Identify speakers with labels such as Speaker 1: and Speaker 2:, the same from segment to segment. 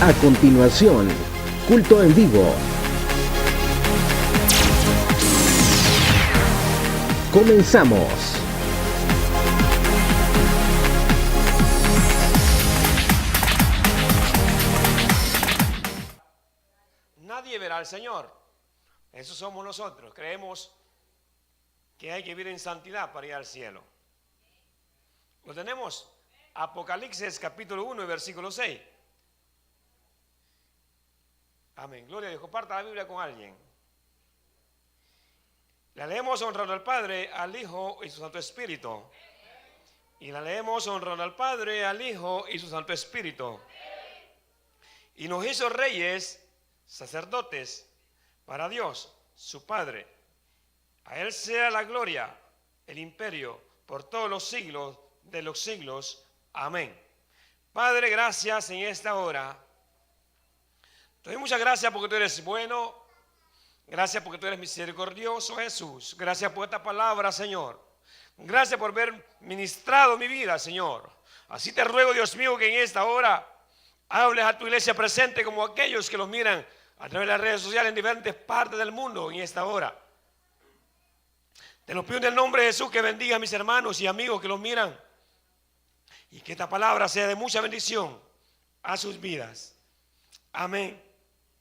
Speaker 1: A continuación, culto en vivo. Comenzamos.
Speaker 2: Nadie verá al Señor. Eso somos nosotros. Creemos que hay que vivir en santidad para ir al cielo. Lo tenemos. Apocalipsis capítulo 1 y versículo 6. Amén. Gloria a Dios. Comparta la Biblia con alguien. La leemos honrando al Padre, al Hijo y su Santo Espíritu. Y la leemos honrando al Padre, al Hijo y su Santo Espíritu. Y nos hizo reyes, sacerdotes, para Dios, su Padre. A Él sea la gloria, el imperio, por todos los siglos de los siglos. Amén. Padre, gracias en esta hora. Te doy muchas gracias porque tú eres bueno. Gracias porque tú eres misericordioso, Jesús. Gracias por esta palabra, Señor. Gracias por haber ministrado mi vida, Señor. Así te ruego, Dios mío, que en esta hora hables a tu iglesia presente como aquellos que los miran a través de las redes sociales en diferentes partes del mundo en esta hora. Te lo pido en el nombre de Jesús, que bendiga a mis hermanos y amigos que los miran. Y que esta palabra sea de mucha bendición a sus vidas. Amén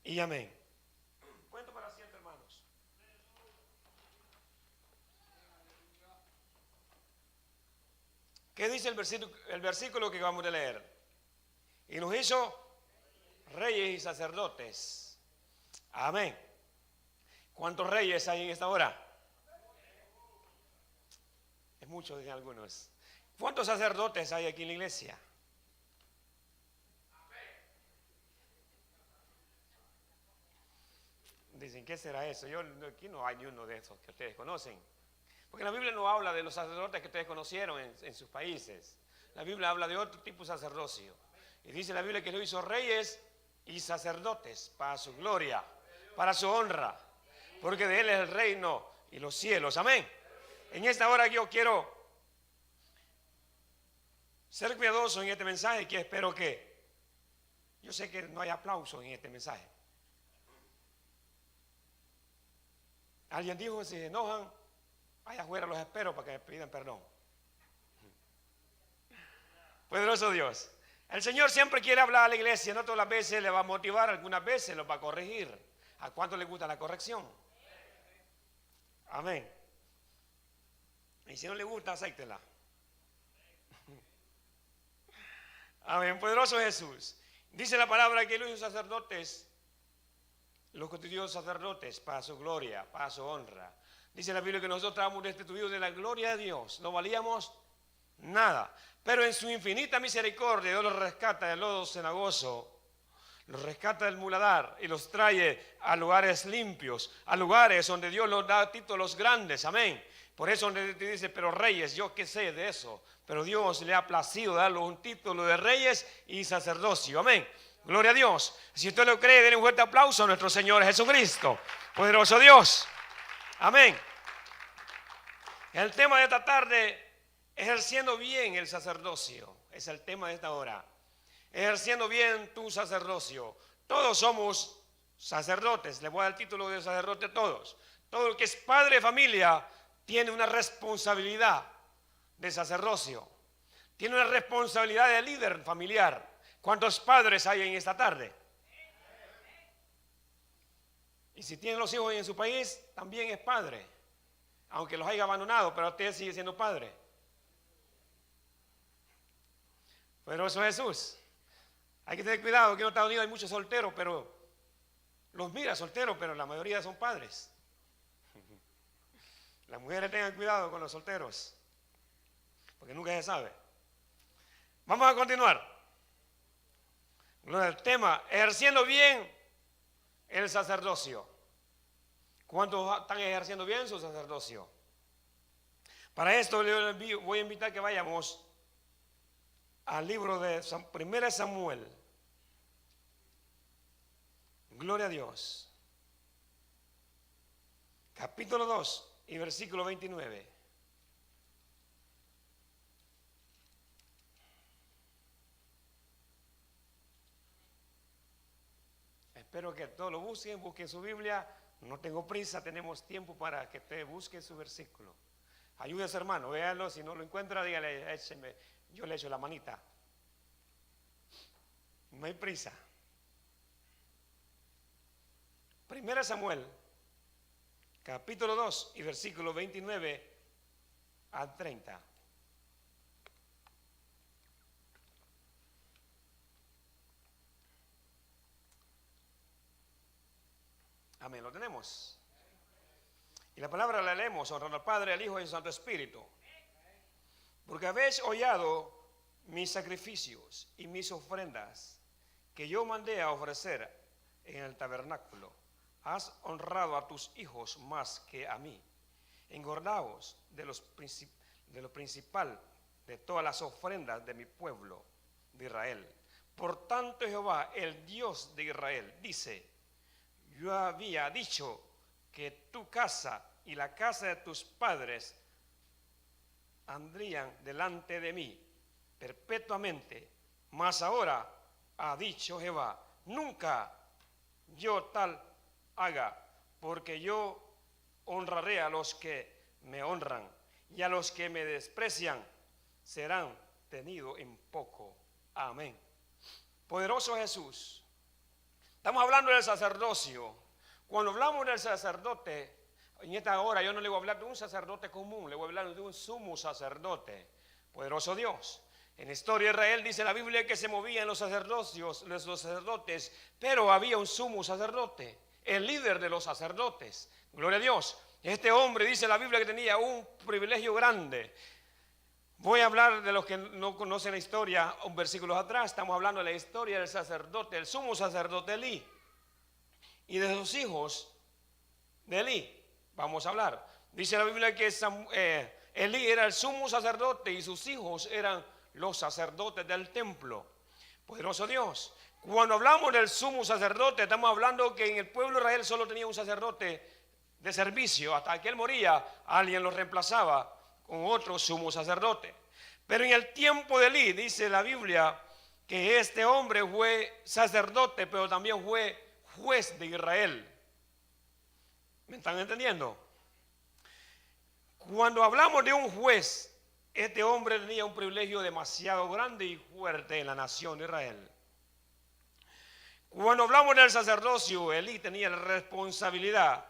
Speaker 2: y amén. Cuento para siempre, hermanos. ¿Qué dice el versículo que acabamos de leer? Y nos hizo reyes y sacerdotes. Amén. ¿Cuántos reyes hay en esta hora? Es mucho, dicen algunos. ¿Cuántos sacerdotes hay aquí en la iglesia? Dicen, ¿qué será eso? Aquí no hay uno de esos que ustedes conocen. Porque la Biblia no habla de los sacerdotes que ustedes conocieron en sus países. La Biblia habla de otro tipo de sacerdocio. Y dice la Biblia que lo hizo reyes y sacerdotes para su gloria, para su honra. Porque de Él es el reino y los cielos. Amén. En esta hora yo quiero ser cuidadoso en este mensaje, que espero que... Yo sé que no hay aplauso en este mensaje. Alguien dijo que si se enojan, allá afuera los espero para que me pidan perdón. Poderoso Dios. El Señor siempre quiere hablar a la iglesia, no todas las veces le va a motivar, algunas veces lo va a corregir. ¿A cuánto le gusta la corrección? Amén. Y si no le gusta, acéptela. Amén. Poderoso Jesús. Dice la palabra que los sacerdotes, los constituidos sacerdotes, para su gloria, para su honra. Dice la Biblia que nosotros estábamos destituidos de la gloria de Dios, no valíamos nada. Pero en su infinita misericordia, Dios los rescata del lodo cenagoso, los rescata del muladar y los trae a lugares limpios, a lugares donde Dios los da títulos grandes. Amén. Por eso donde te dice, pero reyes, yo qué sé de eso. Pero Dios le ha placido darles un título de reyes y sacerdocio. Amén. Gloria a Dios. Si usted lo cree, denle un fuerte aplauso a nuestro Señor Jesucristo. Poderoso Dios. Amén. El tema de esta tarde, ejerciendo bien el sacerdocio. Es el tema de esta hora. Ejerciendo bien tu sacerdocio. Todos somos sacerdotes. Le voy a dar el título de sacerdote a todos. Todo el que es padre de familia tiene una responsabilidad de sacerdocio. Tiene una responsabilidad de líder familiar. ¿Cuántos padres hay en esta tarde? Y si tienen los hijos en su país, también es padre. Aunque los haya abandonado, pero usted sigue siendo padre. Pero eso es Jesús. Hay que tener cuidado, que en Estados Unidos hay muchos solteros, pero los mira solteros, pero la mayoría son padres. Las mujeres tengan cuidado con los solteros, porque nunca se sabe. Vamos a continuar. El tema, ejerciendo bien el sacerdocio. ¿Cuántos están ejerciendo bien su sacerdocio? Para esto le voy a invitar que vayamos al libro de 1 Samuel. Gloria a Dios. Capítulo 2 y versículo 29. Espero que todos lo busquen su Biblia. No tengo prisa, tenemos tiempo para que usted busque su versículo. Ayúdese, hermano, véalo. Si no lo encuentra, dígale, écheme, yo le echo la manita. No hay prisa. 1 Samuel, capítulo 2 y versículo 29 al 30. Amén, lo tenemos. Y la palabra la leemos, honrando al Padre, al Hijo y al Santo Espíritu. Porque habéis hollado mis sacrificios y mis ofrendas que yo mandé a ofrecer en el tabernáculo. Has honrado a tus hijos más que a mí. Engordaos de lo principal de todas las ofrendas de mi pueblo de Israel. Por tanto, Jehová, el Dios de Israel, dice: yo había dicho que tu casa y la casa de tus padres andrían delante de mí perpetuamente, mas ahora ha dicho Jehová: nunca yo tal haga, porque yo honraré a los que me honran, y a los que me desprecian serán tenidos en poco. Amén. Poderoso Jesús, estamos hablando del sacerdocio. Cuando hablamos del sacerdote, en esta hora yo no le voy a hablar de un sacerdote común, le voy a hablar de un sumo sacerdote. Poderoso Dios. En la historia de Israel dice la Biblia que se movían los sacerdotes, pero había un sumo sacerdote, el líder de los sacerdotes. Gloria a Dios. Este hombre, dice la Biblia, que tenía un privilegio grande. Voy a hablar de los que no conocen la historia, un versículo atrás. Estamos hablando de la historia del sacerdote, el sumo sacerdote Elí, y de sus hijos de Elí. Vamos a hablar. Dice la Biblia que Elí era el sumo sacerdote y sus hijos eran los sacerdotes del templo. Poderoso Dios. Cuando hablamos del sumo sacerdote, estamos hablando que en el pueblo de Israel solo tenía un sacerdote de servicio. Hasta que él moría, alguien lo reemplazaba con otro sumo sacerdote. Pero en el tiempo de Elí, dice la Biblia, que este hombre fue sacerdote, pero también fue juez de Israel. ¿Me están entendiendo? Cuando hablamos de un juez, este hombre tenía un privilegio demasiado grande y fuerte en la nación de Israel. Cuando hablamos del sacerdocio, Elí tenía la responsabilidad,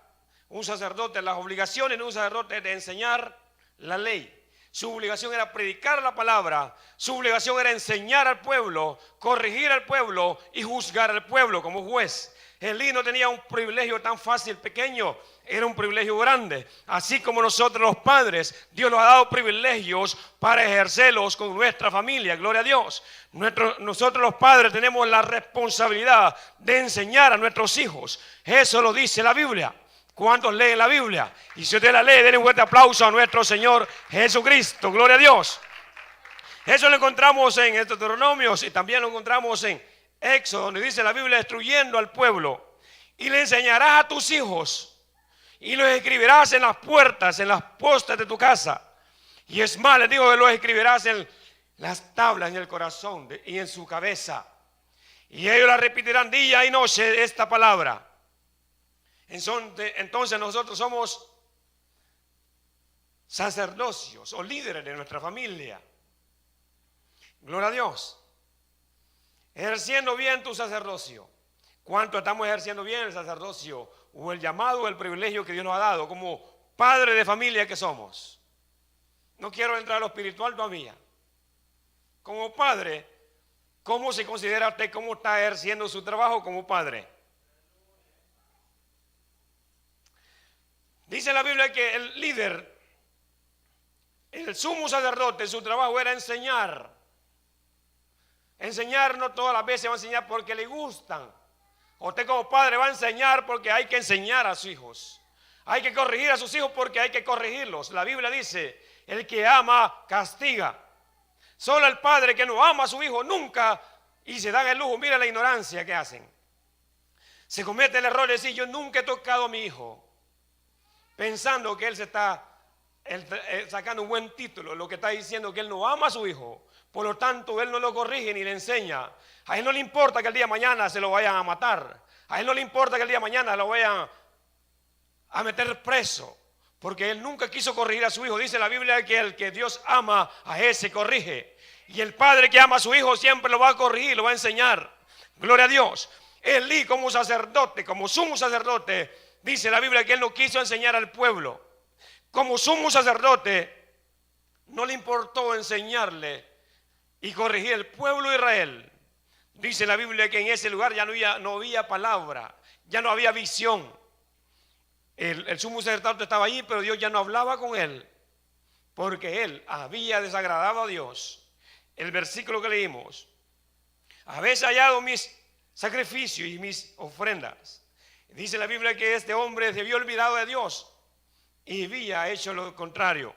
Speaker 2: un sacerdote, las obligaciones de un sacerdote de enseñar la ley. Su obligación era predicar la palabra, su obligación era enseñar al pueblo, corregir al pueblo y juzgar al pueblo como juez. Elí no tenía un privilegio tan fácil, pequeño, era un privilegio grande. Así como nosotros los padres, Dios nos ha dado privilegios para ejercerlos con nuestra familia, gloria a Dios. Nosotros los padres tenemos la responsabilidad de enseñar a nuestros hijos. Eso lo dice la Biblia. ¿Cuántos leen la Biblia? Y si usted la lee, denle un fuerte aplauso a nuestro Señor Jesucristo, gloria a Dios. Eso lo encontramos en Deuteronomios y también lo encontramos en Éxodo, donde dice la Biblia: destruyendo al pueblo, y le enseñarás a tus hijos, y los escribirás en las puertas, en las postes de tu casa. Y es más, les digo que los escribirás en las tablas, en el corazón y en su cabeza. Y ellos la repetirán día y noche esta palabra. Entonces nosotros somos sacerdocios o líderes de nuestra familia. Gloria a Dios. Ejerciendo bien tu sacerdocio. ¿Cuánto estamos ejerciendo bien el sacerdocio o el llamado o el privilegio que Dios nos ha dado como padre de familia que somos? No quiero entrar a lo espiritual todavía. Como padre, ¿cómo se considera usted? ¿Cómo está ejerciendo su trabajo como padre? Dice la Biblia que el líder, el sumo sacerdote, su trabajo era enseñar. Enseñar no todas las veces va a enseñar porque le gustan. Usted como padre va a enseñar porque hay que enseñar a sus hijos. Hay que corregir a sus hijos porque hay que corregirlos. La Biblia dice: el que ama castiga. Solo el padre que no ama a su hijo nunca, y se dan el lujo, mira la ignorancia que hacen. Se comete el error de decir: yo nunca he tocado a mi hijo, pensando que él se está sacando un buen título. Lo que está diciendo que él no ama a su hijo. Por lo tanto, él no lo corrige ni le enseña. A él no le importa que el día de mañana se lo vayan a matar. A él no le importa que el día de mañana lo vayan a meter preso, porque él nunca quiso corregir a su hijo. Dice la Biblia que el que Dios ama, a ese corrige. Y el padre que ama a su hijo siempre lo va a corregir, lo va a enseñar. Gloria a Dios. Elí como sacerdote, como sumo sacerdote, dice la Biblia que él no quiso enseñar al pueblo. Como sumo sacerdote, no le importó enseñarle y corregir al pueblo de Israel. Dice la Biblia que en ese lugar ya no había palabra, ya no había visión. El sumo sacerdote estaba allí, pero Dios ya no hablaba con él, porque él había desagradado a Dios. El versículo que leímos: habéis hallado mis sacrificios y mis ofrendas. Dice la Biblia que este hombre se había olvidado de Dios y había hecho lo contrario.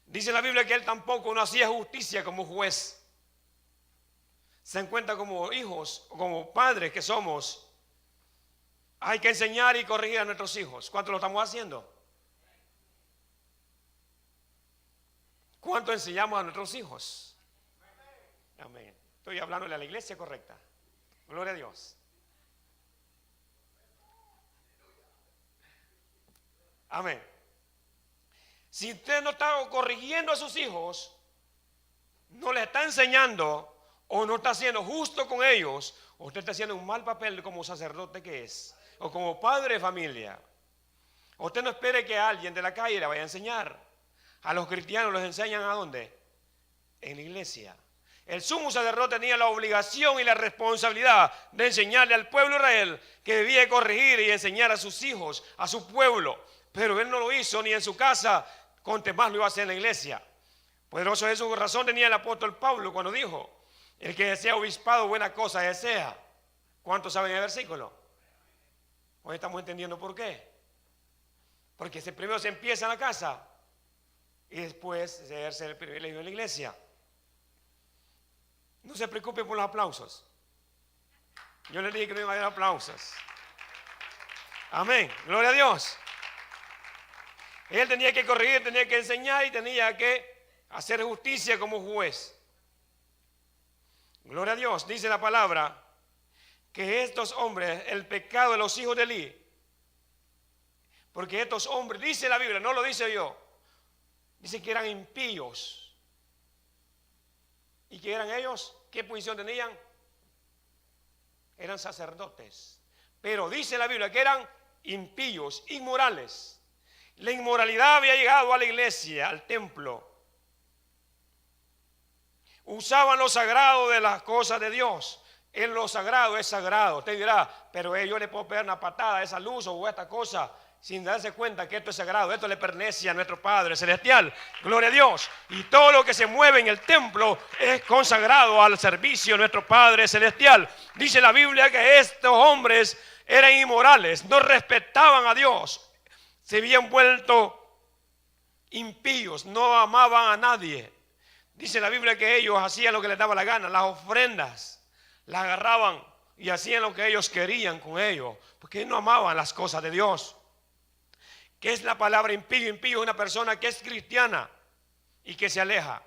Speaker 2: Dice la Biblia que él tampoco no hacía justicia como juez. Se encuentra como hijos, como padres que somos. Hay que enseñar y corregir a nuestros hijos. ¿Cuánto lo estamos haciendo? ¿Cuánto enseñamos a nuestros hijos? Amén. Estoy hablándole a la iglesia correcta. Gloria a Dios. Amén. Si usted no está corrigiendo a sus hijos, no les está enseñando o no está siendo justo con ellos, usted está haciendo un mal papel como sacerdote que es, o como padre de familia. Usted no espere que alguien de la calle le vaya a enseñar. A los cristianos los enseñan ¿a dónde? En la iglesia. El sumo sacerdote tenía la obligación y la responsabilidad de enseñarle al pueblo de Israel que debía corregir y enseñar a sus hijos, a su pueblo. Pero él no lo hizo ni en su casa, con más lo iba a hacer en la iglesia. Poderoso es su razón tenía el apóstol Pablo cuando dijo: el que desea obispado, buena cosa desea. ¿Cuántos saben el versículo? Hoy estamos entendiendo por qué. Porque primero se empieza en la casa y después se ejerce el privilegio en la iglesia. No se preocupe por los aplausos. Yo les dije que no iba a haber aplausos. Amén. Gloria a Dios. Él tenía que corregir, tenía que enseñar y tenía que hacer justicia como juez. Gloria a Dios. Dice la palabra que estos hombres, el pecado de los hijos de Elí, porque estos hombres, dice la Biblia, no lo dice yo, dice que eran impíos. ¿Y qué eran ellos? ¿Qué posición tenían? Eran sacerdotes. Pero dice la Biblia que eran impíos, inmorales. La inmoralidad había llegado a la iglesia, al templo. Usaban lo sagrado de las cosas de Dios. En lo sagrado es sagrado. Usted dirá, pero yo le puedo pegar una patada a esa luz o a esta cosa, sin darse cuenta que esto es sagrado. Esto le pertenece a nuestro Padre Celestial. Gloria a Dios. Y todo lo que se mueve en el templo es consagrado al servicio de nuestro Padre Celestial. Dice la Biblia que estos hombres eran inmorales, no respetaban a Dios, se habían vuelto impíos, no amaban a nadie. Dice la Biblia que ellos hacían lo que les daba la gana, las ofrendas las agarraban y hacían lo que ellos querían con ellos, porque no amaban las cosas de Dios. ¿Qué es la palabra impío? Impío es una persona que es cristiana y que se aleja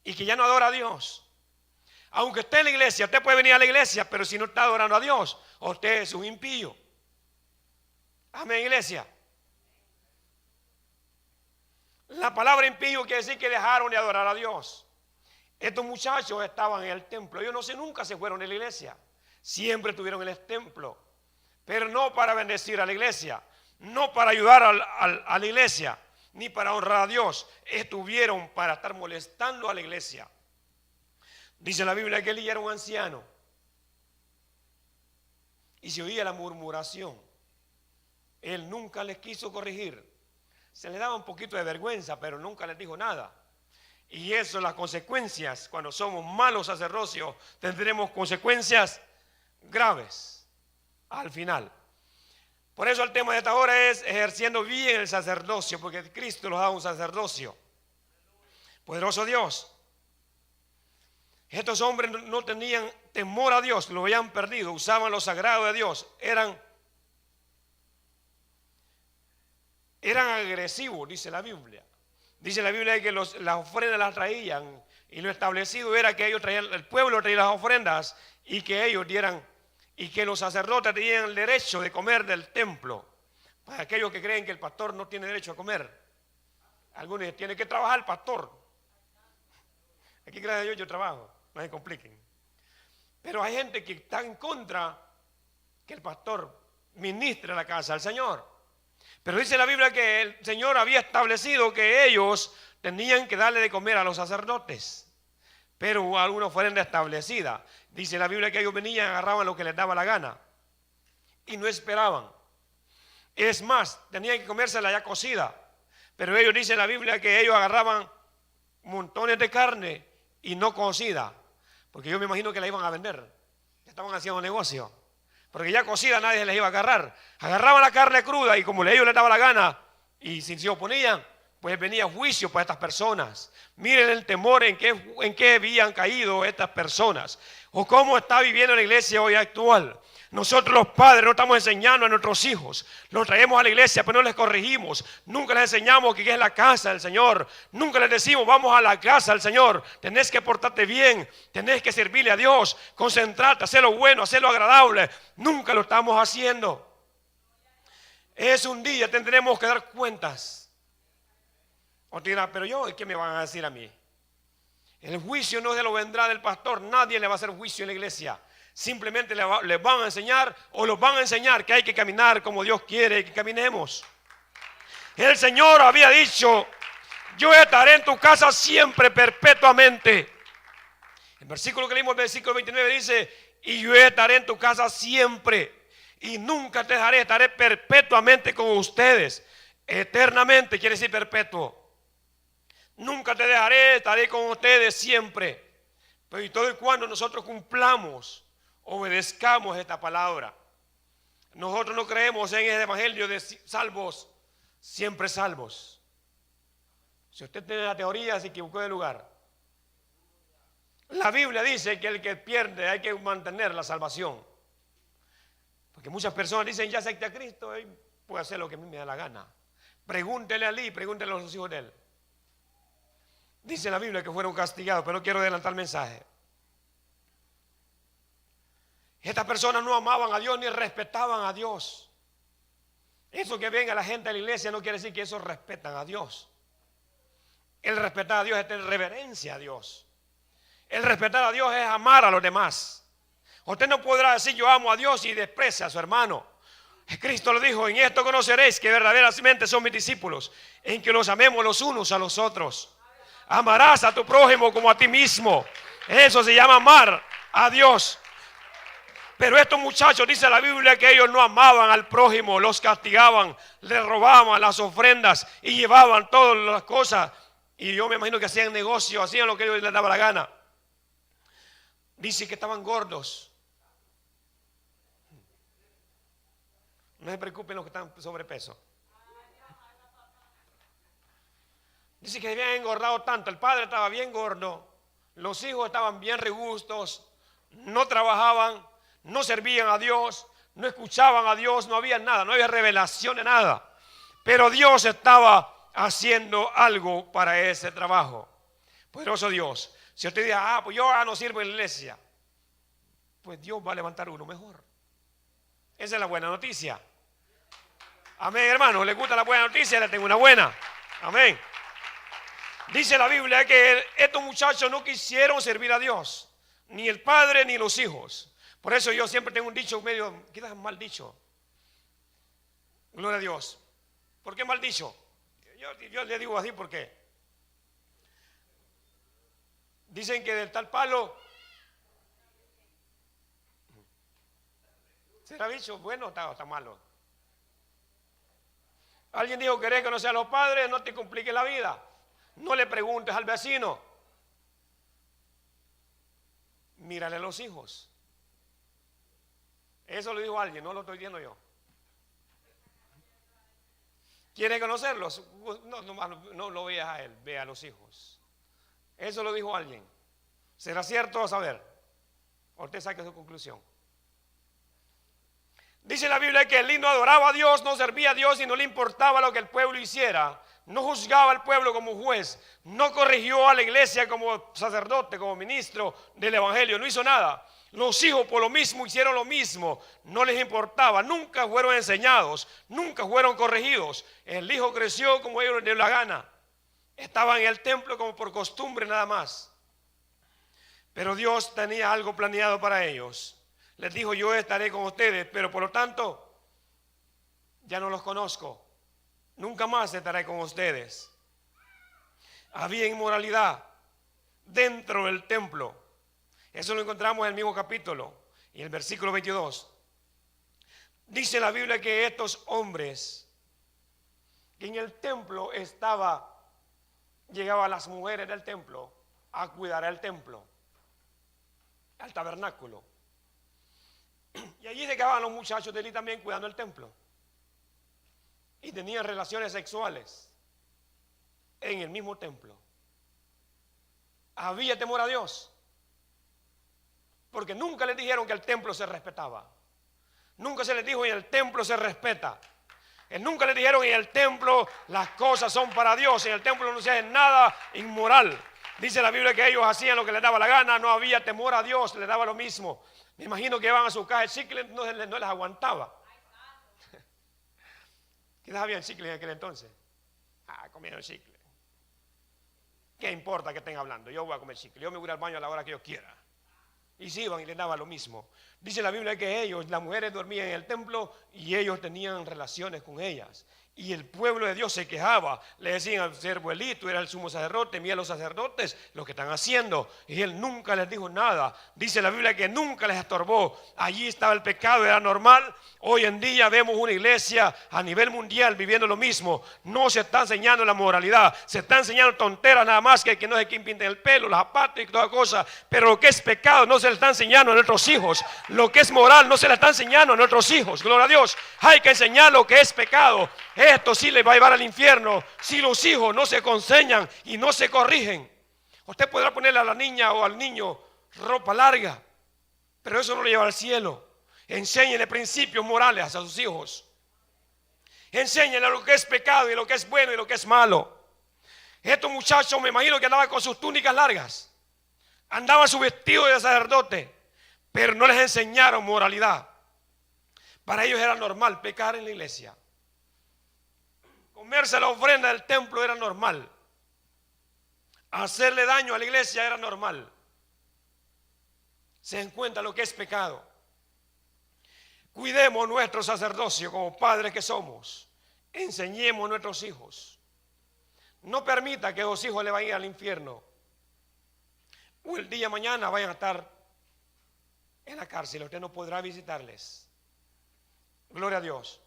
Speaker 2: y que ya no adora a Dios. Aunque esté en la iglesia, usted puede venir a la iglesia, pero si no está adorando a Dios, usted es un impío. Amén, iglesia. La palabra impío quiere decir que dejaron de adorar a Dios. Estos muchachos estaban en el templo. Ellos no sé, nunca se fueron de la iglesia. Siempre estuvieron en el templo. Pero no para bendecir a la iglesia, no para ayudar a la iglesia, ni para honrar a Dios. Estuvieron para estar molestando a la iglesia. Dice la Biblia que Elí era un anciano y se oía la murmuración. Él nunca les quiso corregir. Se le daba un poquito de vergüenza, pero nunca les dijo nada. Y eso son las consecuencias. Cuando somos malos sacerdocios, tendremos consecuencias graves al final. Por eso el tema de esta hora es ejerciendo bien el sacerdocio, porque Cristo nos da un sacerdocio. Poderoso Dios. Estos hombres no tenían temor a Dios, lo habían perdido, usaban lo sagrado de Dios, eran agresivos, dice la Biblia. Dice la Biblia que las ofrendas las traían y lo establecido era que ellos traían, el pueblo traía las ofrendas y que ellos dieran y que los sacerdotes tenían el derecho de comer del templo. Para aquellos que creen que el pastor no tiene derecho a comer. Algunos dicen, tiene que trabajar el pastor. Aquí, gracias a Dios, yo trabajo, no se compliquen. Pero hay gente que está en contra que el pastor ministre la casa al Señor. Pero dice la Biblia que el Señor había establecido que ellos tenían que darle de comer a los sacerdotes. Pero algunos fueron establecidas. Dice la Biblia que ellos venían y agarraban lo que les daba la gana. Y no esperaban. Es más, tenían que comérsela ya cocida. Pero ellos, dice la Biblia, que ellos agarraban montones de carne y no cocida. Porque yo me imagino que la iban a vender. Estaban haciendo negocio. Porque ya cocida nadie se les iba a agarrar. Agarraban la carne cruda y como a ellos les daba la gana y si se oponían, pues venía juicio para estas personas. Miren el temor en que habían caído estas personas. O cómo está viviendo la iglesia hoy actual. Nosotros los padres no estamos enseñando a nuestros hijos. Los traemos a la iglesia, pero no les corregimos. Nunca les enseñamos que es la casa del Señor. Nunca les decimos, vamos a la casa del Señor. Tenés que portarte bien. Tenés que servirle a Dios. Concentrarte, hacer lo bueno, hacer lo agradable. Nunca lo estamos haciendo. Es un día, tendremos que dar cuentas. O te dirán, pero yo, ¿qué me van a decir a mí? El juicio no se lo vendrá del pastor. Nadie le va a hacer juicio en la iglesia. Simplemente les van a enseñar o los van a enseñar que hay que caminar como Dios quiere que caminemos. El Señor había dicho, yo estaré en tu casa siempre, perpetuamente. El versículo que leímos, el versículo 29 dice, y yo estaré en tu casa siempre y nunca te dejaré, estaré perpetuamente con ustedes. Eternamente quiere decir perpetuo. Nunca te dejaré, estaré con ustedes siempre. Pero y todo y cuando nosotros cumplamos, obedezcamos esta palabra. Nosotros no creemos en el evangelio de salvos, siempre salvos. Si usted tiene la teoría, se equivocó de lugar. La Biblia dice que el que pierde hay que mantener la salvación. Porque muchas personas dicen, ya acepté a Cristo, y puedo hacer lo que a mí me da la gana. Pregúntele a Lee, pregúntele a los hijos de él. Dice la Biblia que fueron castigados, pero no quiero adelantar el mensaje. Estas personas no amaban a Dios ni respetaban a Dios. Eso que venga la gente a la iglesia no quiere decir que esos respetan a Dios. El respetar a Dios es tener reverencia a Dios. El respetar a Dios es amar a los demás. Usted no podrá decir yo amo a Dios y desprecia a su hermano. Cristo lo dijo, en esto conoceréis que verdaderamente son mis discípulos, en que los amemos los unos a los otros. Amarás a tu prójimo como a ti mismo. Eso se llama amar a Dios. Pero estos muchachos, dice la Biblia, que ellos no amaban al prójimo, los castigaban, les robaban las ofrendas y llevaban todas las cosas. Y yo me imagino que hacían negocio, hacían lo que ellos les daba la gana. Dice que estaban gordos. No se preocupen los que están sobrepeso. Dice que habían engordado tanto. El padre estaba bien gordo, los hijos estaban bien robustos, no trabajaban, no servían a Dios, no escuchaban a Dios, no había nada, no había revelación de nada. Pero Dios estaba haciendo algo para ese trabajo. Poderoso Dios. Si usted dice, pues yo no sirvo en la iglesia, pues Dios va a levantar uno mejor. Esa es la buena noticia. Amén, hermano. ¿Le gusta la buena noticia? Le tengo una buena. Amén. Dice la Biblia que estos muchachos no quisieron servir a Dios, ni el padre ni los hijos. Por eso yo siempre tengo un dicho medio, quizás mal dicho. Gloria a Dios. ¿Por qué mal dicho? Yo le digo así porque dicen que del tal palo será bicho. Bueno, está malo. Alguien dijo, ¿querés conocer a los padres? No te compliques la vida. No le preguntes al vecino. Mírale a los hijos. Eso lo dijo alguien, no lo estoy diciendo yo. ¿Quiere conocerlos? No lo veas a él, ve a los hijos. Eso lo dijo alguien. ¿Será cierto? A saber. Usted saque su conclusión. Dice la Biblia que el niño adoraba a Dios, no servía a Dios y no le importaba lo que el pueblo hiciera, no juzgaba al pueblo como juez, no corrigió a la iglesia como sacerdote, como ministro del evangelio, no hizo nada. Los hijos por lo mismo hicieron lo mismo, no les importaba, nunca fueron enseñados, nunca fueron corregidos. El hijo creció como ellos les dio la gana, estaba en el templo como por costumbre nada más. Pero Dios tenía algo planeado para ellos. Les dijo, yo estaré con ustedes, pero por lo tanto, ya no los conozco. Nunca más estaré con ustedes. Había inmoralidad dentro del templo. Eso lo encontramos en el mismo capítulo, en el versículo 22. Dice la Biblia que estos hombres, que en el templo llegaban las mujeres del templo a cuidar el templo, al tabernáculo. Y allí se quedaban los muchachos de allí también cuidando el templo. Y tenían relaciones sexuales en el mismo templo. Había temor a Dios. Porque nunca les dijeron que el templo se respetaba. Nunca se les dijo en el templo se respeta. Nunca les dijeron en el templo las cosas son para Dios. En el templo no se hace nada inmoral. Dice la Biblia que ellos hacían lo que les daba la gana. No había temor a Dios, les daba lo mismo. Me imagino que iban a su caja de chicle, no les aguantaba. ¿Qué les había en chicle en aquel entonces? Comieron chicle. ¿Qué importa que estén hablando? Yo voy a comer chicle. Yo me voy al baño a la hora que yo quiera. Y se iban y les daba lo mismo. Dice la Biblia que ellos, las mujeres dormían en el templo y ellos tenían relaciones con ellas. Y el pueblo de Dios se quejaba. Le decían al siervo Elí, tú eras el sumo sacerdote, mira los sacerdotes lo que están haciendo. Y él nunca les dijo nada. Dice la Biblia que nunca les estorbó. Allí estaba el pecado, era normal. Hoy en día vemos una iglesia a nivel mundial viviendo lo mismo. No se está enseñando la moralidad. Se está enseñando tonteras nada más que no sé quién pinta el pelo, los zapatos y toda cosa. Pero lo que es pecado no se le está enseñando a nuestros hijos. Lo que es moral no se le está enseñando a nuestros hijos. Gloria a Dios. Hay que enseñar lo que es pecado. Esto sí les va a llevar al infierno si los hijos no se enseñan y no se corrigen. Usted podrá ponerle a la niña o al niño ropa larga, pero eso no lo lleva al cielo. Enséñenle principios morales a sus hijos. Enséñenle lo que es pecado y lo que es bueno y lo que es malo. Estos muchachos me imagino que andaban con sus túnicas largas, andaban su vestido de sacerdote, pero no les enseñaron moralidad. Para ellos era normal pecar en la iglesia. Comerse la ofrenda del templo era normal. Hacerle daño a la iglesia era normal. Se encuentra lo que es pecado. Cuidemos nuestro sacerdocio como padres que somos. Enseñemos a nuestros hijos. No permita que los hijos le vayan al infierno. O el día de mañana vayan a estar en la cárcel. Usted no podrá visitarles. Gloria a Dios.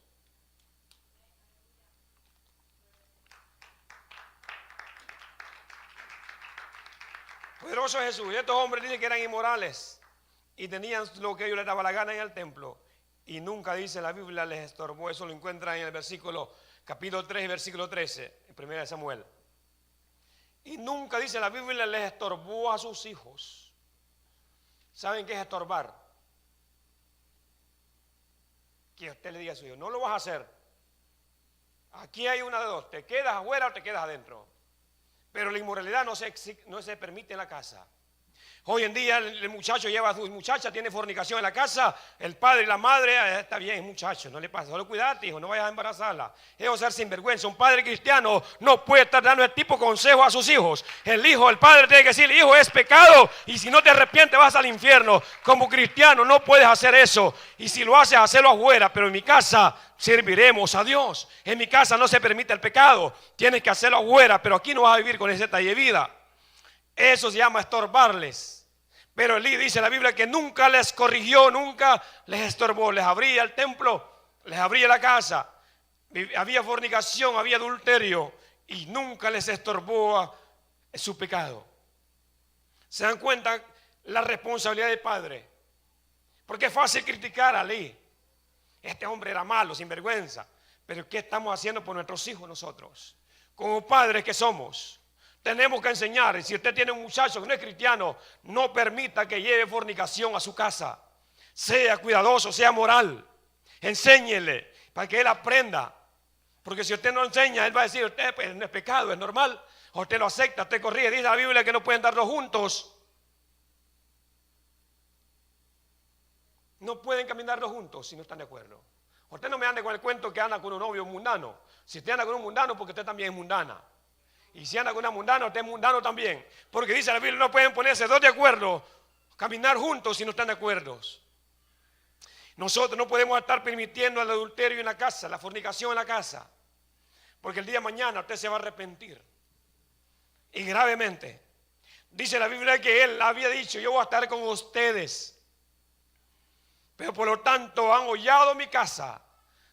Speaker 2: Poderoso Jesús. Y estos hombres dicen que eran inmorales y tenían lo que ellos les daba la gana en el templo. Y nunca dice la Biblia les estorbó. Eso lo encuentran en el versículo, capítulo 3, versículo 13, en 1 Samuel. Y nunca dice la Biblia les estorbó a sus hijos. ¿Saben qué es estorbar? Que usted le diga a su hijo, no lo vas a hacer. Aquí hay una de dos, te quedas afuera o te quedas adentro. Pero la inmoralidad no se permite en la casa. Hoy en día el muchacho lleva a su muchacha, tiene fornicación en la casa, el padre y la madre, está bien muchacho, no le pasa, solo cuidate hijo, no vayas a embarazarla. Es ser sinvergüenza. Un padre cristiano no puede estar dando el tipo de consejos a sus hijos. El padre tiene que decirle, hijo, es pecado y si no te arrepientes vas al infierno. Como cristiano no puedes hacer eso y si lo haces, hacelo afuera, pero en mi casa serviremos a Dios. En mi casa no se permite el pecado, tienes que hacerlo afuera, pero aquí no vas a vivir con ese talle de vida. Eso se llama estorbarles. Pero Elí dice en la Biblia que nunca les corrigió, nunca les estorbó. Les abría el templo, les abría la casa. Había fornicación, había adulterio y nunca les estorbó su pecado. ¿Se dan cuenta la responsabilidad del padre? Porque es fácil criticar a Elí. Este hombre era malo, sinvergüenza. Pero ¿qué estamos haciendo por nuestros hijos nosotros? Como padres que somos. Tenemos que enseñar, y si usted tiene un muchacho que no es cristiano, no permita que lleve fornicación a su casa. Sea cuidadoso, sea moral. Enséñele para que él aprenda. Porque si usted no enseña, él va a decir, usted pues, no es pecado, es normal. O usted lo acepta, usted corrige. Dice la Biblia que no pueden darlo juntos. No pueden caminarlo juntos si no están de acuerdo. Usted no me ande con el cuento que anda con un novio mundano. Si usted anda con un mundano, porque usted también es mundana. Y si anda con una mundana, usted es mundano también. Porque dice la Biblia, no pueden ponerse dos de acuerdo, caminar juntos si no están de acuerdo. Nosotros no podemos estar permitiendo el adulterio en la casa, la fornicación en la casa. Porque el día de mañana usted se va a arrepentir. Y gravemente. Dice la Biblia que él había dicho, yo voy a estar con ustedes. Pero por lo tanto han hollado mi casa,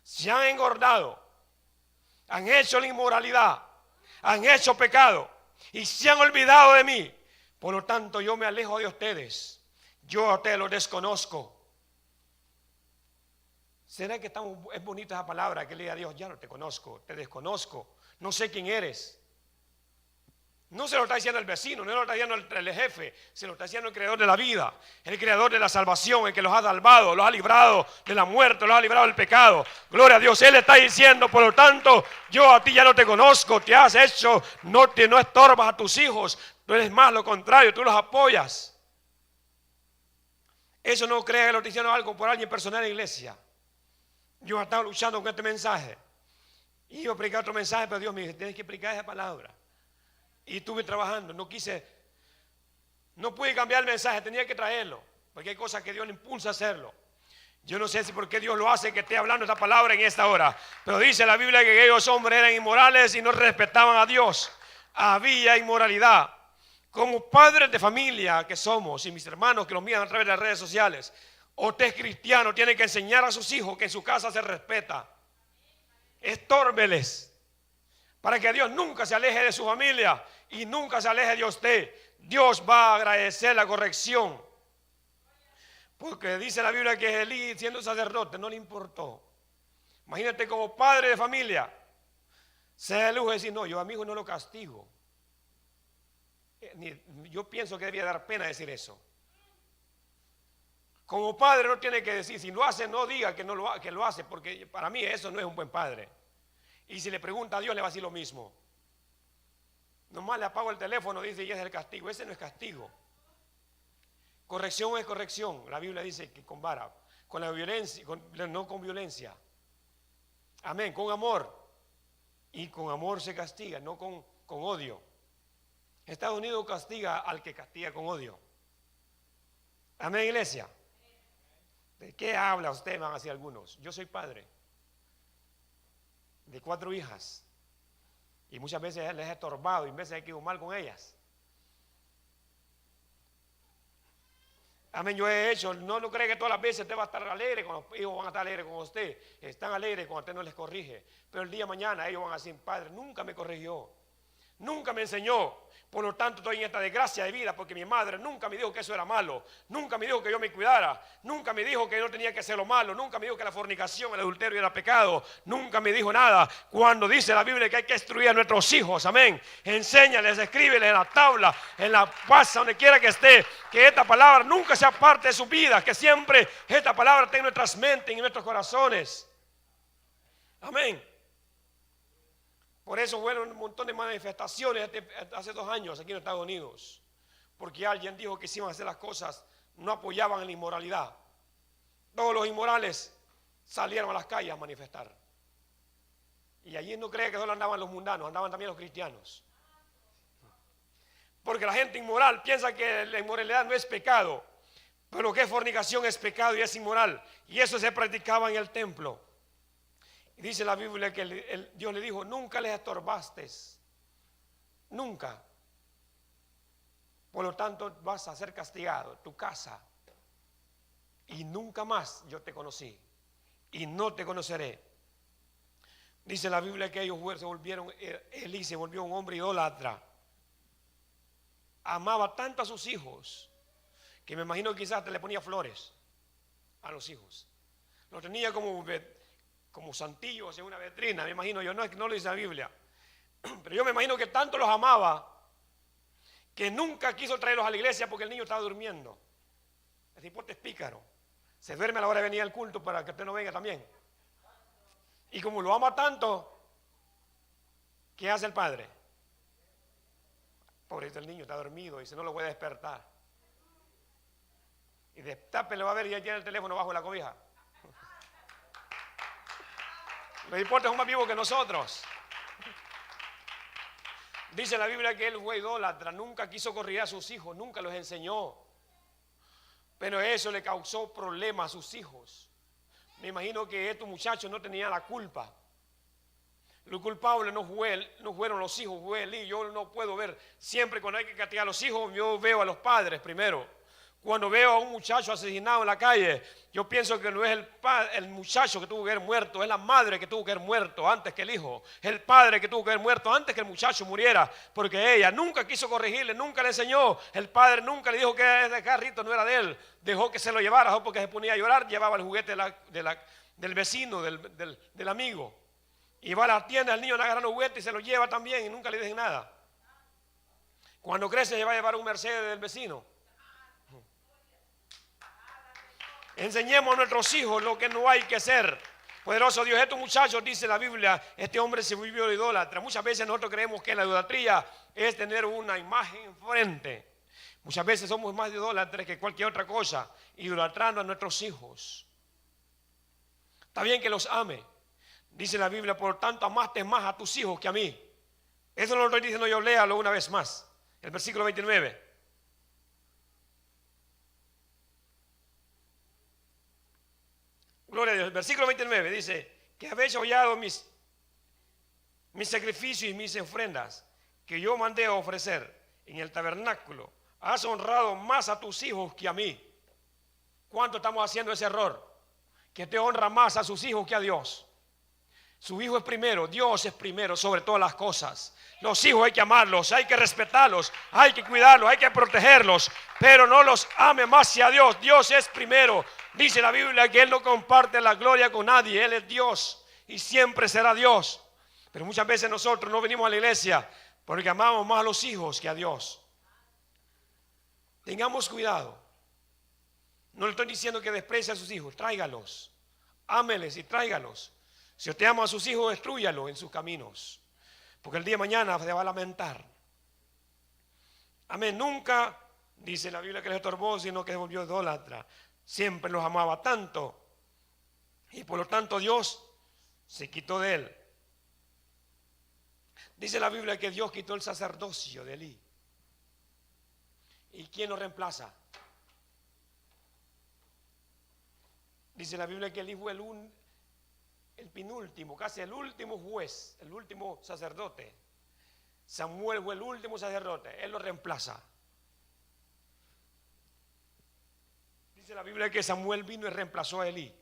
Speaker 2: se han engordado, han hecho la inmoralidad, han hecho pecado y se han olvidado de mí. Por lo tanto yo me alejo de ustedes, yo a ustedes los desconozco. ¿Será que es bonita esa palabra que le diga a Dios, ya no te conozco, te desconozco, no sé quién eres? No se lo está diciendo el vecino, no se lo está diciendo el jefe, se lo está diciendo el creador de la vida, el creador de la salvación, el que los ha salvado, los ha librado de la muerte, los ha librado del pecado. Gloria a Dios, Él está diciendo, por lo tanto, yo a ti ya no te conozco, te has hecho, no estorbas a tus hijos, tú eres más lo contrario, tú los apoyas. Eso no crea que lo estoy diciendo algo por alguien personal en la iglesia. Yo he estado luchando con este mensaje, y iba a predicar otro mensaje, pero Dios me dijo, tienes que predicar esa palabra. Y estuve trabajando, no pude cambiar el mensaje, tenía que traerlo, porque hay cosas que Dios le impulsa a hacerlo. Yo no sé si por qué Dios lo hace que esté hablando esta palabra en esta hora, pero dice la Biblia que aquellos hombres eran inmorales y no respetaban a Dios. Había inmoralidad. Como padres de familia que somos, y mis hermanos que los miran a través de las redes sociales, usted es cristiano, tiene que enseñar a sus hijos que en su casa se respeta. Estórbeles, para que Dios nunca se aleje de su familia y nunca se aleje de usted. Dios va a agradecer la corrección. Porque dice la Biblia que Elí, siendo sacerdote, no le importó. Imagínate como padre de familia, se da el lujo de decir, no, yo a mi hijo no lo castigo. Yo pienso que debía dar pena decir eso. Como padre no tiene que decir, si lo hace, no diga que lo hace, porque para mí eso no es un buen padre. Y si le pregunta a Dios, le va a decir lo mismo. Nomás le apago el teléfono, dice, y es el castigo. Ese no es castigo. Corrección es corrección. La Biblia dice que con vara, con la violencia, no con violencia. Amén, con amor. Y con amor se castiga, no con odio. Estados Unidos castiga al que castiga con odio. Amén, iglesia. ¿De qué habla usted? Van a decir algunos. Yo soy padre de 4 hijas y muchas veces les he estorbado y a veces he quedado mal con ellas. Amén, yo he hecho, no cree que todas las veces usted va a estar alegre, con los hijos van a estar alegres con usted, están alegres cuando usted no les corrige, pero el día de mañana ellos van a decir, padre, nunca me corrigió, nunca me enseñó. Por lo tanto estoy en esta desgracia de vida porque mi madre nunca me dijo que eso era malo, nunca me dijo que yo me cuidara, nunca me dijo que yo no tenía que hacer lo malo, nunca me dijo que la fornicación, el adulterio era pecado, nunca me dijo nada. Cuando dice la Biblia que hay que instruir a nuestros hijos, amén, enséñales, escríbeles en la tabla, en la casa, donde quiera que esté, que esta palabra nunca sea parte de su vida, que siempre esta palabra esté en nuestras mentes y en nuestros corazones. Amén. Por eso hubo un montón de manifestaciones hace 2 años aquí en Estados Unidos. Porque alguien dijo que si iban a hacer las cosas, no apoyaban en la inmoralidad. Todos los inmorales salieron a las calles a manifestar. Y allí no cree que solo andaban los mundanos, andaban también los cristianos. Porque la gente inmoral piensa que la inmoralidad no es pecado. Pero lo que es fornicación es pecado y es inmoral. Y eso se practicaba en el templo. Y dice la Biblia que Dios le dijo, nunca les estorbaste, nunca. Por lo tanto vas a ser castigado, tu casa. Y nunca más yo te conocí y no te conoceré. Dice la Biblia que ellos se volvieron, Elí se volvió un hombre idólatra. Amaba tanto a sus hijos que me imagino que quizás le ponía flores a los hijos. Los tenía como santillos en una vitrina, me imagino yo, no lo dice la Biblia, pero yo me imagino que tanto los amaba que nunca quiso traerlos a la iglesia porque el niño estaba durmiendo. El tipo es pícaro, se duerme a la hora de venir al culto para que usted no venga también. Y como lo ama tanto, ¿Qué hace el padre? Pobrecito, el niño está dormido y si no lo voy a despertar. Y destape, le va a ver y ya tiene el teléfono bajo la cobija. Los hipócritas son más vivos que nosotros. Dice la Biblia que él fue idólatra, nunca quiso corregir a sus hijos, nunca los enseñó. Pero eso le causó problemas a sus hijos. Me imagino que estos muchachos no tenían la culpa. Los culpables no fueron los hijos, fue él. Y yo no puedo ver, siempre cuando hay que castigar a los hijos, yo veo a los padres primero. Cuando veo a un muchacho asesinado en la calle, yo pienso que no es el muchacho que tuvo que haber muerto, es la madre que tuvo que haber muerto antes que el hijo. Es el padre que tuvo que haber muerto antes que el muchacho muriera, porque ella nunca quiso corregirle, nunca le enseñó. El padre nunca le dijo que ese carrito no era de él, dejó que se lo llevara, porque se ponía a llorar, llevaba el juguete del vecino, del amigo. Y va a la tienda, el niño agarra los juguetes y se los lleva también y nunca le dicen nada. Cuando crece se va a llevar un Mercedes del vecino. Enseñemos a nuestros hijos lo que no hay que hacer. Poderoso Dios, estos muchachos, dice la Biblia, este hombre se volvió idólatra. Muchas veces nosotros creemos que la idolatría es tener una imagen enfrente. Muchas veces somos más idólatras que cualquier otra cosa, idolatrando a nuestros hijos. Está bien que los ame. Dice la Biblia, por tanto amaste más a tus hijos que a mí. Eso no lo estoy diciendo yo, léalo una vez más. El versículo 29. Gloria a Dios. El versículo 29 dice, que habéis hollado mis sacrificios y mis ofrendas que yo mandé a ofrecer en el tabernáculo. Has honrado más a tus hijos que a mí. ¿Cuánto estamos haciendo ese error? Que te honra más a sus hijos que a Dios. Su hijo es primero, Dios es primero sobre todas las cosas. Los hijos hay que amarlos, hay que respetarlos, hay que cuidarlos, hay que protegerlos, pero no los ame más que a Dios. Dios es primero. Dice la Biblia que Él no comparte la gloria con nadie, Él es Dios y siempre será Dios. Pero muchas veces nosotros no venimos a la iglesia porque amamos más a los hijos que a Dios. Tengamos cuidado. No le estoy diciendo que desprecie a sus hijos, tráigalos, ámeles y tráigalos. Si usted ama a sus hijos, destrúyalo en sus caminos, porque el día de mañana se va a lamentar. Amén. Nunca, dice la Biblia, que les estorbó, sino que se volvió idólatra. Siempre los amaba tanto y por lo tanto Dios se quitó de él. Dice la Biblia que Dios quitó el sacerdocio de Elí. ¿Y quién lo reemplaza? Dice la Biblia que Elí fue el penúltimo, casi el último juez, el último sacerdote. Samuel fue el último sacerdote, él lo reemplaza. Dice la Biblia que Samuel vino y reemplazó a Elí.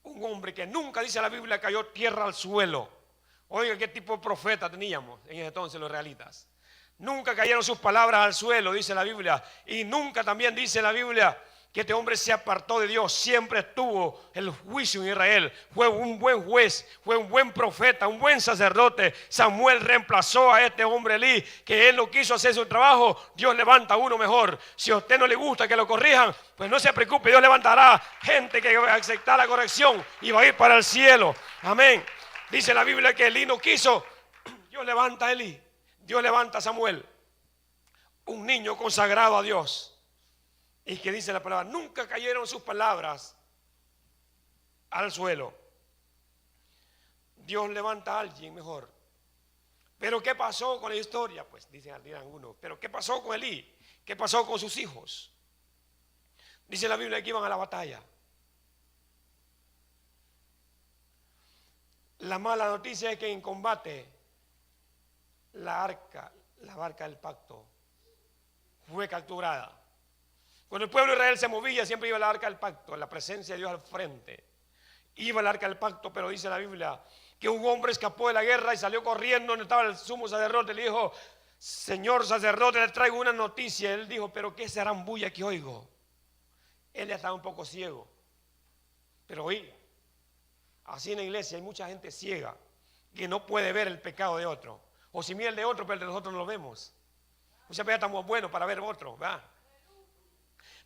Speaker 2: Un hombre que nunca, dice la Biblia, cayó tierra al suelo. Oiga, qué tipo de profeta teníamos en ese entonces los israelitas. Nunca cayeron sus palabras al suelo, dice la Biblia. Y nunca también dice la Biblia que este hombre se apartó de Dios. Siempre estuvo el juicio en Israel. Fue un buen juez, fue un buen profeta, un buen sacerdote. Samuel reemplazó a este hombre Elí, que él no quiso hacer su trabajo. Dios levanta a uno mejor. Si a usted no le gusta que lo corrijan, pues no se preocupe, Dios levantará gente que va a aceptar la corrección y va a ir para el cielo. Amén. Dice la Biblia que Elí no quiso. Dios levanta a Elí. Dios levanta a Samuel, un niño consagrado a Dios. Y que dice la palabra, nunca cayeron sus palabras al suelo. Dios levanta a alguien mejor. Pero ¿qué pasó con la historia? Pues dirán algunos, pero ¿qué pasó con Elí? ¿Qué pasó con sus hijos? Dice la Biblia que iban a la batalla. La mala noticia es que en combate la barca del pacto fue capturada. Cuando el pueblo de Israel se movía, siempre iba la arca del pacto, la presencia de Dios al frente. Iba el arca del pacto, pero dice la Biblia que un hombre escapó de la guerra y salió corriendo donde estaba el sumo sacerdote. Le dijo, señor sacerdote, le traigo una noticia. Él dijo, pero ¿qué será bulla que oigo? Él ya estaba un poco ciego, pero oía. Así en la iglesia hay mucha gente ciega que no puede ver el pecado de otro. O si mira el de otro, pero el de nosotros no lo vemos. Muchas veces estamos buenos para ver otro, ¿verdad?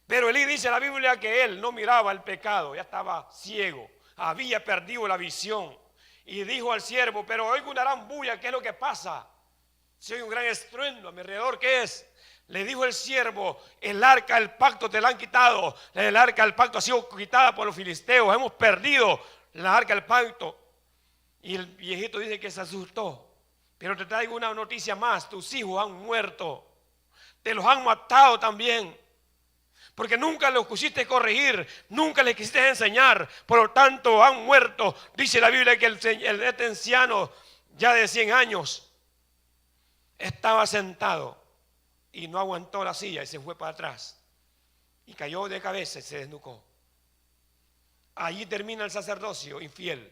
Speaker 2: Pero Elí dice en la Biblia que él no miraba el pecado, ya estaba ciego, había perdido la visión. Y dijo al siervo, pero oigo una gran bulla, ¿qué es lo que pasa? Si oye un gran estruendo a mi alrededor, ¿qué es? Le dijo el siervo, el arca del pacto te la han quitado. El arca del pacto ha sido quitada por los filisteos. Hemos perdido la arca del pacto. Y el viejito dice que se asustó. Pero te traigo una noticia más. Tus hijos han muerto. Te los han matado también. Porque nunca los quisiste corregir. Nunca les quisiste enseñar. Por lo tanto han muerto. Dice la Biblia que este anciano ya de 100 años estaba sentado. Y no aguantó la silla y se fue para atrás. Y cayó de cabeza y se desnucó. Allí termina el sacerdocio infiel.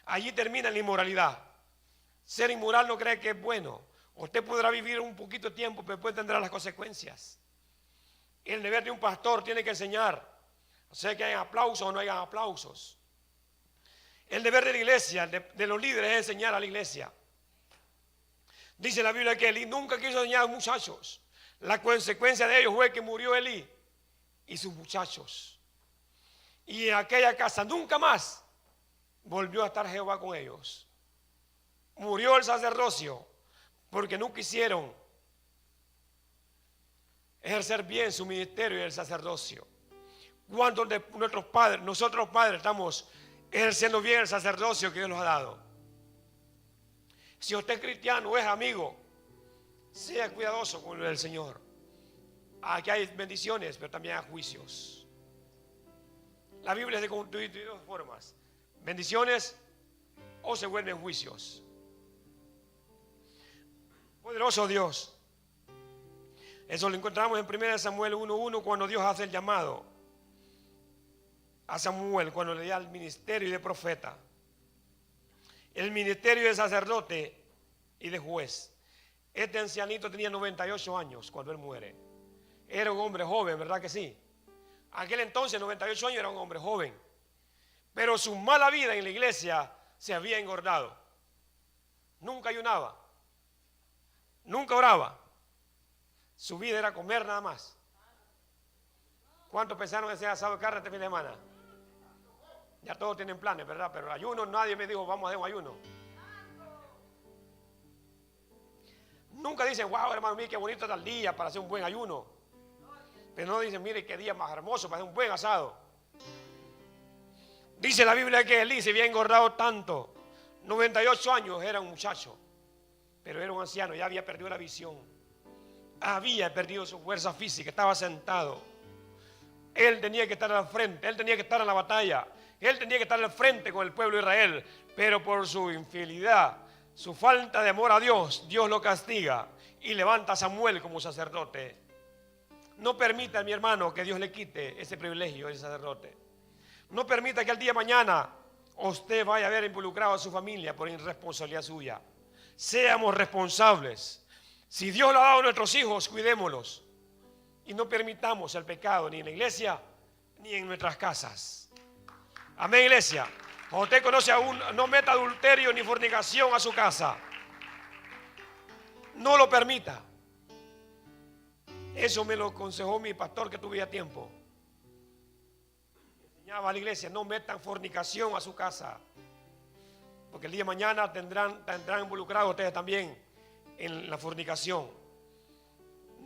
Speaker 2: Allí termina la inmoralidad. Ser inmoral no cree que es bueno. Usted podrá vivir un poquito de tiempo, pero después tendrá las consecuencias. El deber de un pastor tiene que enseñar. O sea que hayan aplausos o no hayan aplausos. El deber de la iglesia, de los líderes, es enseñar a la iglesia. Dice la Biblia que Elí nunca quiso enseñar a los muchachos. La consecuencia de ellos fue que murió Elí y sus muchachos. Y en aquella casa nunca más volvió a estar Jehová con ellos. Murió el sacerdocio porque no quisieron ejercer bien su ministerio y el sacerdocio. Cuando nuestros padres, nosotros los padres, estamos ejerciendo bien el sacerdocio que Dios nos ha dado. Si usted es cristiano o es amigo, sea cuidadoso con el Señor. Aquí hay bendiciones, pero también hay juicios. La Biblia es de constituir de dos formas: bendiciones o se vuelven juicios. Poderoso Dios. Eso lo encontramos en 1 Samuel 1:1, cuando Dios hace el llamado a Samuel, cuando le da el ministerio de profeta, el ministerio de sacerdote y de juez. Este ancianito tenía 98 años cuando él muere. Era un hombre joven, ¿verdad que sí? Aquel entonces, 98 años, era un hombre joven. Pero su mala vida en la iglesia se había engordado. Nunca ayunaba. Nunca oraba. Su vida era comer nada más. ¿Cuántos pensaron que sea asado de carne este fin de semana? Ya todos tienen planes, ¿verdad? Pero el ayuno, nadie me dijo, vamos a hacer un ayuno. Nunca dicen, wow, hermano mío, qué bonito está el día para hacer un buen ayuno. Pero no dicen, mire qué día más hermoso para hacer un buen asado. Dice la Biblia que Elí se había engordado tanto. 98 años, era un muchacho. Pero era un anciano, ya había perdido la visión. Había perdido su fuerza física, estaba sentado. Él tenía que estar al frente, él tenía que estar en la batalla. Él tenía que estar al frente con el pueblo de Israel. Pero por su infidelidad, su falta de amor a Dios, Dios lo castiga y levanta a Samuel como sacerdote. No permita, mi hermano, que Dios le quite ese privilegio de sacerdote. No permita que el día de mañana usted vaya a ver involucrado a su familia por irresponsabilidad suya. Seamos responsables. Si Dios lo ha dado a nuestros hijos, cuidémoslos. Y no permitamos el pecado ni en la iglesia ni en nuestras casas. Amén, iglesia. Cuando usted conoce a no meta adulterio ni fornicación a su casa. No lo permita. Eso me lo aconsejó mi pastor que tuve a tiempo. Enseñaba a la iglesia, no metan fornicación a su casa. Porque el día de mañana tendrán involucrados ustedes también en la fornicación.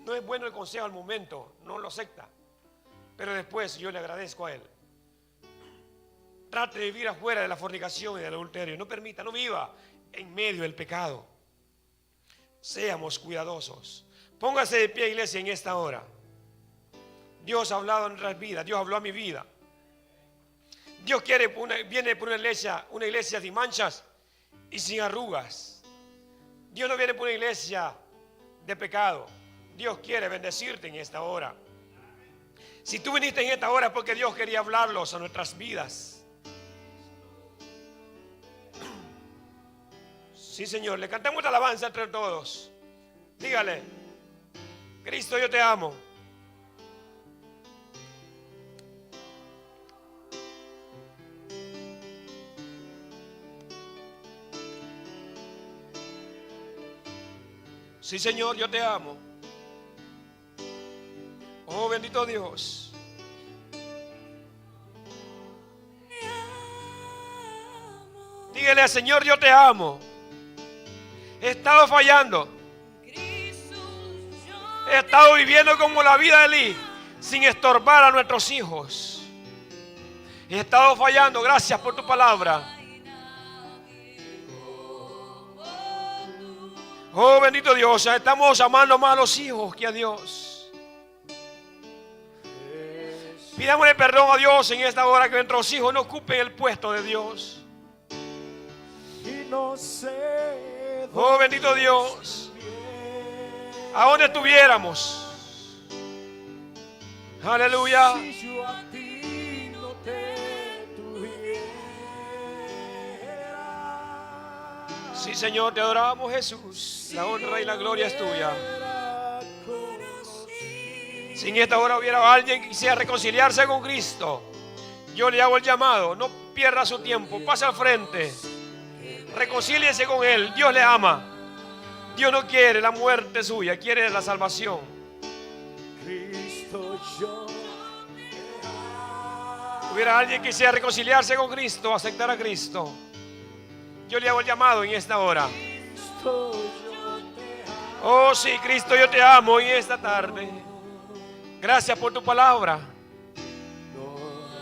Speaker 2: No es bueno el consejo al momento, no lo acepta. Pero después yo le agradezco a él. Trate de vivir afuera de la fornicación y del adulterio. No permita, no viva en medio del pecado. Seamos cuidadosos. Póngase de pie, iglesia, en esta hora. Dios ha hablado en nuestras vidas. Dios habló a mi vida. Dios viene por una iglesia sin manchas y sin arrugas. Dios no viene por una iglesia de pecado. Dios quiere bendecirte en esta hora. Si tú viniste en esta hora es porque Dios quería hablarlos a nuestras vidas. Sí, Señor, le cantamos esta alabanza entre todos. Dígale, Cristo, yo te amo. Sí, Señor, yo te amo. Oh, bendito Dios. Dígale, Señor, yo te amo. He estado fallando. He estado viviendo como la vida de Elí, sin estorbar a nuestros hijos. He estado fallando. Gracias por tu palabra. Oh, bendito Dios, estamos amando más a los hijos que a Dios. Pidámosle perdón a Dios en esta hora, que nuestros hijos no ocupen el puesto de Dios. Oh, bendito Dios. A donde estuviéramos. Aleluya. Sí, Señor, te adoramos, Jesús. La honra y la gloria es tuya. Si en esta hora hubiera alguien que quisiera reconciliarse con Cristo, yo le hago el llamado. No pierda su tiempo, pase al frente. Reconcíliese con Él. Dios le ama. Dios no quiere la muerte suya, quiere la salvación. Hubiera alguien que quisiera reconciliarse con Cristo, aceptar a Cristo, yo le hago el llamado en esta hora. Oh sí, Cristo, yo te amo en esta tarde. Gracias por tu palabra.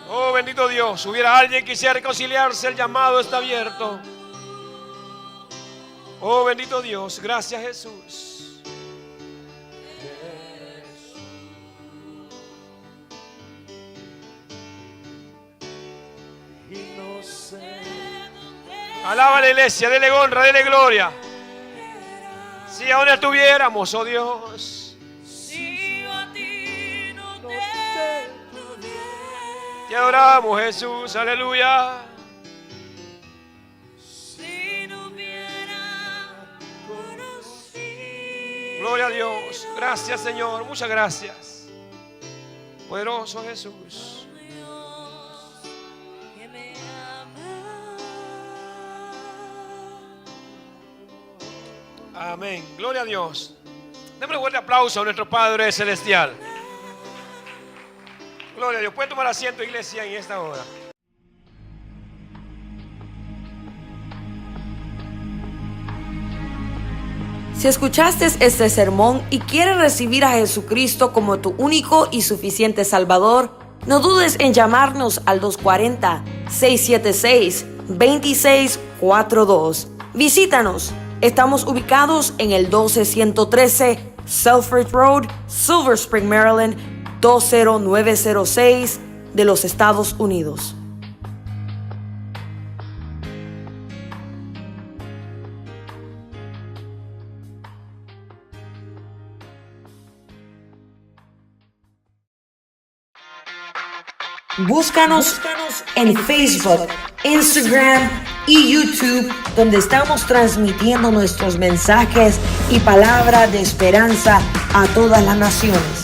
Speaker 2: Oh, bendito Dios. Hubiera alguien que quisiera reconciliarse, el llamado está abierto. Oh, bendito Dios. Gracias, Jesús. Alaba a la iglesia, dele honra, dele gloria. Si aún estuviéramos, oh Dios. Te adoramos, Jesús, aleluya. Gloria a Dios. Gracias, Señor, muchas gracias. Poderoso Jesús. Amén. Gloria a Dios. Démosle un fuerte aplauso a nuestro Padre Celestial. Gloria a Dios. Puede tomar asiento, iglesia, en esta hora.
Speaker 3: Si escuchaste este sermón y quieres recibir a Jesucristo como tu único y suficiente Salvador, no dudes en llamarnos al 240-676-2642. Visítanos. Estamos ubicados en el 12113 Selfridge Road, Silver Spring, Maryland, 20906 de los Estados Unidos. Búscanos en Facebook, Instagram y YouTube, donde estamos transmitiendo nuestros mensajes y palabra de esperanza a todas las naciones.